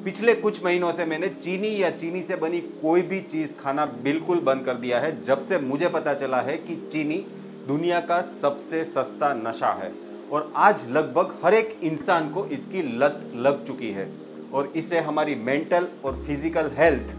पिछले कुछ महीनों से मैंने चीनी या चीनी से बनी कोई भी चीज़ खाना बिल्कुल बंद कर दिया है, जब से मुझे पता चला है कि चीनी दुनिया का सबसे सस्ता नशा है और आज लगभग हर एक इंसान को इसकी लत लग चुकी है और इससे हमारी मेंटल और फिजिकल हेल्थ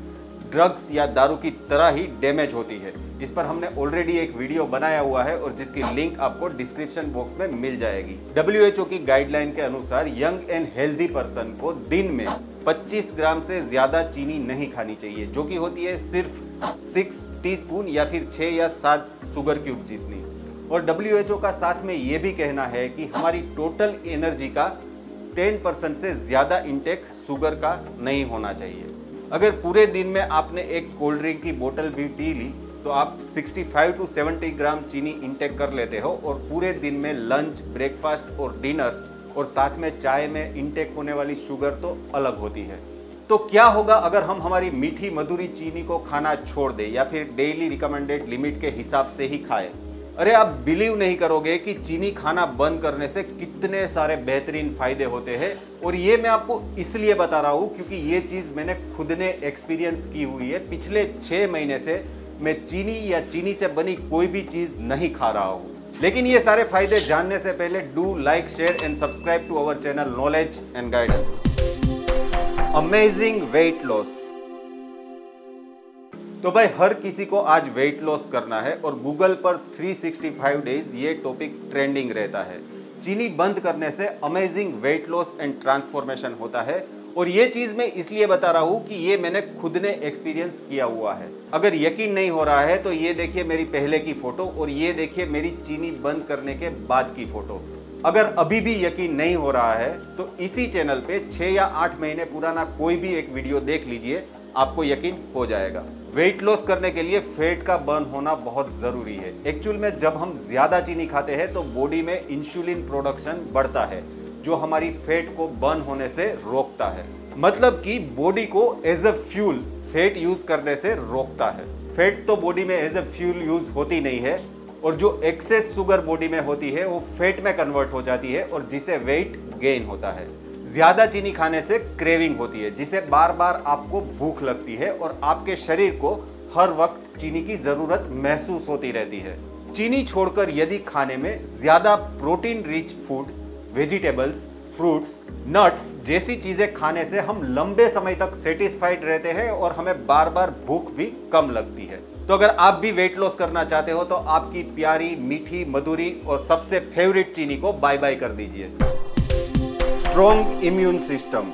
ड्रग्स या दारू की तरह ही डैमेज होती है। इस पर हमने ऑलरेडी एक वीडियो बनाया हुआ है और जिसकी लिंक आपको डिस्क्रिप्शन बॉक्स में मिल जाएगी। WHO की गाइडलाइन के अनुसार यंग एंड हेल्दी पर्सन को दिन में 25 ग्राम से ज्यादा चीनी नहीं खानी चाहिए, जो कि होती है सिर्फ 6 टीस्पून या फिर 6 या 7 शुगर क्यूब जितनी। और WHO का साथ में ये भी कहना है कि हमारी टोटल एनर्जी का 10% से ज्यादा इंटेक शुगर का नहीं होना चाहिए। अगर पूरे दिन में आपने एक कोल्ड ड्रिंक की बोतल भी पी ली तो आप 65 to 70 ग्राम चीनी इंटेक कर लेते हो और पूरे दिन में लंच, ब्रेकफास्ट और डिनर और साथ में चाय में इंटेक होने वाली शुगर तो अलग होती है। तो क्या होगा अगर हम हमारी मीठी मधुरी चीनी को खाना छोड़ दें या फिर डेली रिकमेंडेड लिमिट के हिसाब से ही खाएं? अरे आप बिलीव नहीं करोगे कि चीनी खाना बंद करने से कितने सारे बेहतरीन फायदे होते हैं। और ये मैं आपको इसलिए बता रहा हूँ क्योंकि ये चीज़ मैंने खुद ने एक्सपीरियंस की हुई है। पिछले 6 महीने से मैं चीनी या चीनी से बनी कोई भी चीज़ नहीं खा रहा हूँ। लेकिन ये सारे फायदे जानने से पहले do like, share and subscribe to our channel knowledge and guidance. Amazing weight loss. तो भाई हर किसी को आज वेट लॉस करना है और गूगल पर 365 डेज ये टॉपिक ट्रेंडिंग रहता है। चीनी बंद करने से amazing weight loss and transformation होता है और ये चीज़ मैं इसलिए बता रहा हूँ कि ये मैंने खुद ने एक्सपीरियंस किया हुआ है। अगर यकीन नहीं हो रहा है तो ये देखिए मेरी पहले की फ़ोटो और ये देखिए मेरी चीनी बंद करने के बाद की फ़ोटो। अगर अभी भी यकीन नहीं हो रहा है तो इसी चैनल पे 6 या 8 महीने पुराना कोई भी एक वीडियो देख लीजिए, आपको यकीन हो जाएगा। वेट लॉस करने के लिए फैट का बर्न होना बहुत ज़रूरी है। एक्चुअल में जब हम ज़्यादा चीनी खाते हैं तो बॉडी में इंसुलिन प्रोडक्शन बढ़ता है जो हमारी फैट को बर्न होने से रोकता है। मतलब कि बॉडी को as a fuel fat use करने से रोकता है। फैट तो बॉडी में एज अ फ्यूल यूज होती नहीं है और जो एक्सेस शुगर बॉडी में होती है वो फैट में कन्वर्ट हो जाती है और जिसे वेट गेन होता है। ज्यादा चीनी खाने से क्रेविंग होती है जिसे बार बार आपको भूख लगती है और आपके शरीर को हर वक्त चीनी की जरूरत महसूस होती रहती है। चीनी छोड़कर यदि खाने में ज्यादा protein rich food, vegetables, fruits, nuts जैसी चीजें खाने से हम लंबे समय तक सेटिस्फाइड रहते हैं और हमें बार बार भूख भी कम लगती है। तो अगर आप भी वेट लॉस करना चाहते हो तो आपकी प्यारी मीठी मधुरी और सबसे फेवरेट चीनी को बाय बाय कर दीजिए। Strong immune system.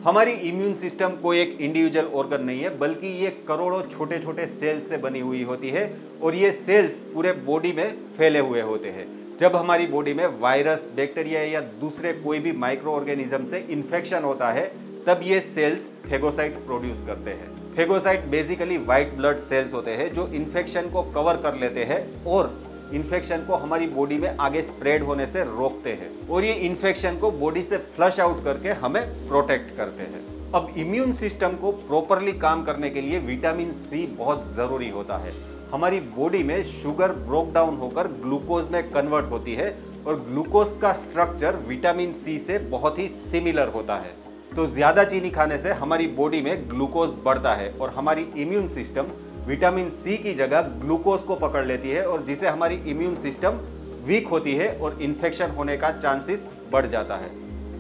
हमारी इम्यून सिस्टम कोई एक इंडिविजुअल ऑर्गन नहीं है बल्कि ये करोड़ों छोटे छोटे सेल्स से बनी हुई होती है और ये सेल्स पूरे बॉडी में फैले हुए होते हैं। जब हमारी बॉडी में वायरस, बैक्टीरिया या दूसरे कोई भी माइक्रो ऑर्गेनिज्म से इन्फेक्शन होता है तब ये सेल्स फेगोसाइट प्रोड्यूस करते हैं। Phagocyte basically white blood cells होते हैं जो इन्फेक्शन को कवर कर लेते हैं और इन्फेक्शन को हमारी बॉडी में आगे स्प्रेड होने से रोकते हैं और ये इन्फेक्शन को बॉडी से फ्लश आउट करके हमें प्रोटेक्ट करते हैं। अब इम्यून सिस्टम को प्रॉपरली काम करने के लिए विटामिन सी बहुत जरूरी होता है। हमारी बॉडी में शुगर ब्रोक डाउन होकर ग्लूकोज में कन्वर्ट होती है और ग्लूकोज का स्ट्रक्चर विटामिन सी से बहुत ही सिमिलर होता है। तो ज्यादा चीनी खाने से हमारी बॉडी में ग्लूकोज बढ़ता है और हमारी इम्यून सिस्टम विटामिन सी की जगह ग्लूकोज को पकड़ लेती है और जिससे हमारी इम्यून सिस्टम वीक होती है और इन्फेक्शन होने का चांसेस बढ़ जाता है।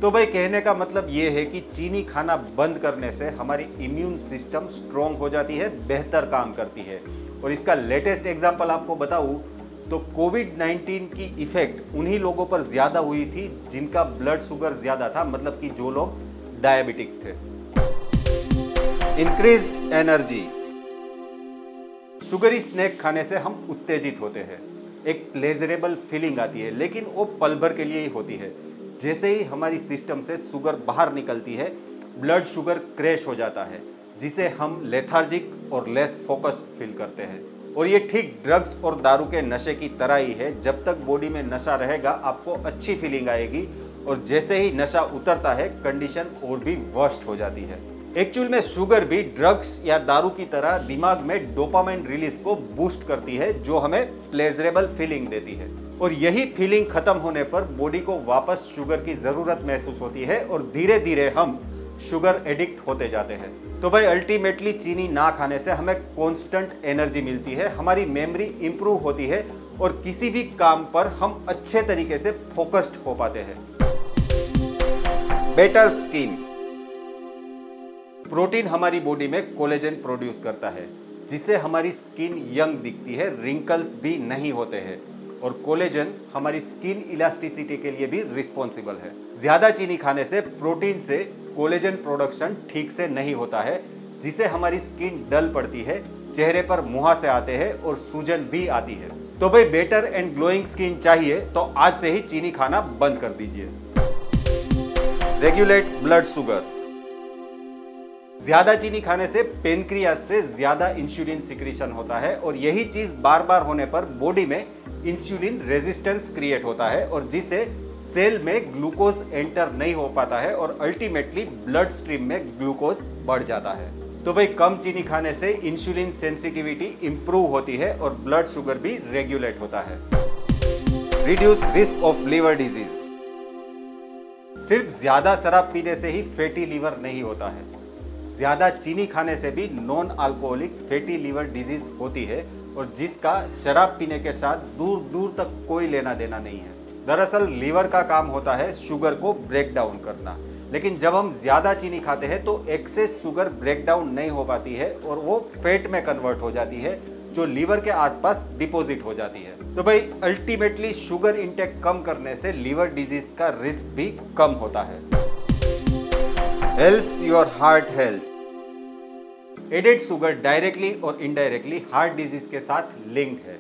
तो भाई कहने का मतलब ये है कि चीनी खाना बंद करने से हमारी इम्यून सिस्टम स्ट्रॉन्ग हो जाती है, बेहतर काम करती है। और इसका लेटेस्ट एग्जांपल आपको बताऊं तो कोविड-19 की इफेक्ट उन्हीं लोगों पर ज्यादा हुई थी जिनका ब्लड शुगर ज्यादा था, मतलब कि जो लोग डायबिटिक थे। Increased energy. शुगरी स्नैक खाने से हम उत्तेजित होते हैं, एक प्लेजरेबल फीलिंग आती है, लेकिन वो पल भर के लिए ही होती है। जैसे ही हमारी सिस्टम से शुगर बाहर निकलती है ब्लड शुगर क्रैश हो जाता है जिसे हम लेथार्जिक और लेस फोकस्ड फील करते हैं। और ये ठीक ड्रग्स और दारू के नशे की तरह ही है। जब तक बॉडी में नशा रहेगा आपको अच्छी फीलिंग आएगी और जैसे ही नशा उतरता है कंडीशन और भी वर्स्ट हो जाती है। एक्चुअल में शुगर भी ड्रग्स या दारू की तरह दिमाग में डोपामाइन रिलीज को बूस्ट करती है जो हमें प्लेजरेबल फीलिंग देती है। और यही फीलिंग खत्म होने पर बॉडी को वापस शुगर की जरूरत महसूस होती है और धीरे धीरे हम शुगर एडिक्ट होते जाते हैं। तो भाई अल्टीमेटली चीनी ना खाने से हमें कांस्टेंट एनर्जी मिलती है, हमारी मेमोरी इंप्रूव होती है और किसी भी काम पर हम अच्छे तरीके से फोकस्ड हो पाते हैं। Better skin. प्रोटीन हमारी बॉडी में कोलेजन प्रोड्यूस करता है जिससे हमारी स्किन यंग दिखती है, रिंकल्स भी नहीं होते हैं और कोलेजन हमारी स्किन इलास्टिसिटी के लिए भी रिस्पॉन्सिबल है। ज्यादा चीनी खाने से प्रोटीन से कोलेजन प्रोडक्शन ठीक से नहीं होता है जिससे हमारी स्किन डल पड़ती है, चेहरे पर मुहासे आते हैं और सूजन भी आती है। तो भाई बेटर एंड ग्लोइंग स्किन चाहिए तो आज से ही चीनी खाना बंद कर दीजिए। Regulate blood sugar. ज्यादा चीनी खाने से पेनक्रियास से ज्यादा इंसुलिन सिक्रीशन होता है और यही चीज बार बार होने पर बॉडी में इंसुलिन रेजिस्टेंस क्रिएट होता है और जिससे सेल में ग्लूकोज एंटर नहीं हो पाता है और अल्टीमेटली ब्लड स्ट्रीम में ग्लूकोज बढ़ जाता है। तो भाई कम चीनी खाने से इंसुलिन सेंसिटिविटी इंप्रूव होती है और ब्लड शुगर भी रेगुलेट होता है। Reduce risk of liver disease. सिर्फ ज्यादा शराब पीने से ही फैटी लीवर नहीं होता है, ज्यादा चीनी खाने से भी non alcoholic fatty liver disease होती है और जिसका शराब पीने के साथ दूर दूर तक कोई लेना देना नहीं है। दरअसल लीवर का काम होता है शुगर को ब्रेक डाउन करना, लेकिन जब हम ज्यादा चीनी खाते हैं तो एक्सेस शुगर ब्रेक डाउन नहीं हो पाती है और वो फैट में कन्वर्ट हो जाती है जो लीवर के आसपास डिपॉजिट हो जाती है। तो भाई अल्टीमेटली शुगर इंटेक कम करने से लीवर डिजीज का रिस्क भी कम होता है। Helps your heart health. Added sugar directly और इनडायरेक्टली हार्ट डिजीज के साथ लिंक्ड है।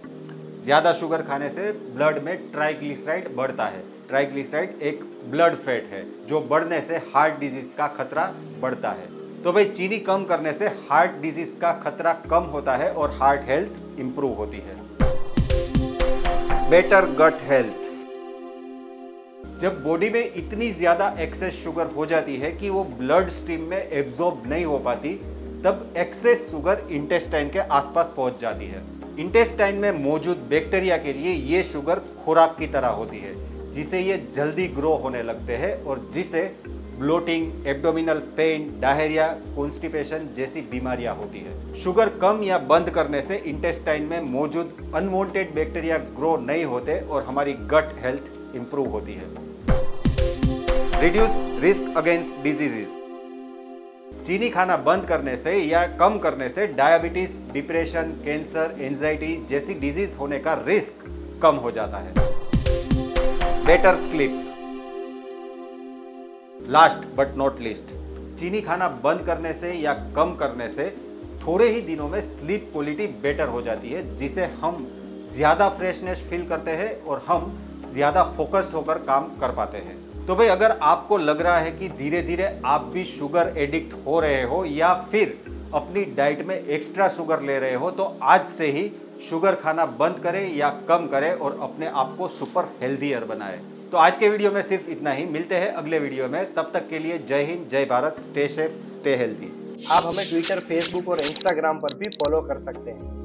ज्यादा शुगर खाने से ब्लड में ट्राइग्लिसराइड बढ़ता है। ट्राइग्लिसराइड एक ब्लड फैट है जो बढ़ने से हार्ट डिजीज का खतरा बढ़ता है। तो भाई चीनी कम करने से हार्ट डिजीज का खतरा कम होता है और हार्ट हेल्थ इंप्रूव होती है। Better gut health. जब बॉडी में इतनी ज्यादा एक्सेस शुगर हो जाती है कि वो ब्लड स्ट्रीम में एब्जॉर्ब नहीं हो पाती, तब एक्सेस शुगर इंटेस्टाइन के आसपास पहुंच जाती है। इंटेस्टाइन में मौजूद बैक्टीरिया के लिए ये शुगर खुराक की तरह होती है जिसे ये जल्दी ग्रो होने लगते हैं और जिसे bloating, abdominal pain, diarrhoea, constipation जैसी बीमारियां होती है। शुगर कम या बंद करने से इंटेस्टाइन में मौजूद अनवांटेड बैक्टीरिया ग्रो नहीं होते और हमारी गट हेल्थ इंप्रूव होती है। Reduce risk against diseases. चीनी खाना बंद करने से या कम करने से डायबिटीज, डिप्रेशन, कैंसर, एंजाइटी जैसी डिजीज होने का रिस्क कम हो जाता है। Better sleep. Last but not least, चीनी खाना बंद करने से या कम करने से थोड़े ही दिनों में स्लीप क्वालिटी बेटर हो जाती है जिसे हम ज्यादा फ्रेशनेस फील करते हैं और हम ज्यादा फोकस्ड होकर काम कर पाते हैं। तो भाई अगर आपको लग रहा है कि धीरे धीरे आप भी शुगर एडिक्ट हो रहे हो या फिर अपनी डाइट में एक्स्ट्रा शुगर ले रहे हो, तो आज से ही शुगर खाना बंद करें या कम करें और अपने आप को सुपर हेल्दियर बनाएं। तो आज के वीडियो में सिर्फ इतना ही। मिलते हैं अगले वीडियो में, तब तक के लिए जय हिंद, जय Bharat, stay safe, stay healthy. आप हमें ट्विटर, फेसबुक और इंस्टाग्राम पर भी फॉलो कर सकते हैं।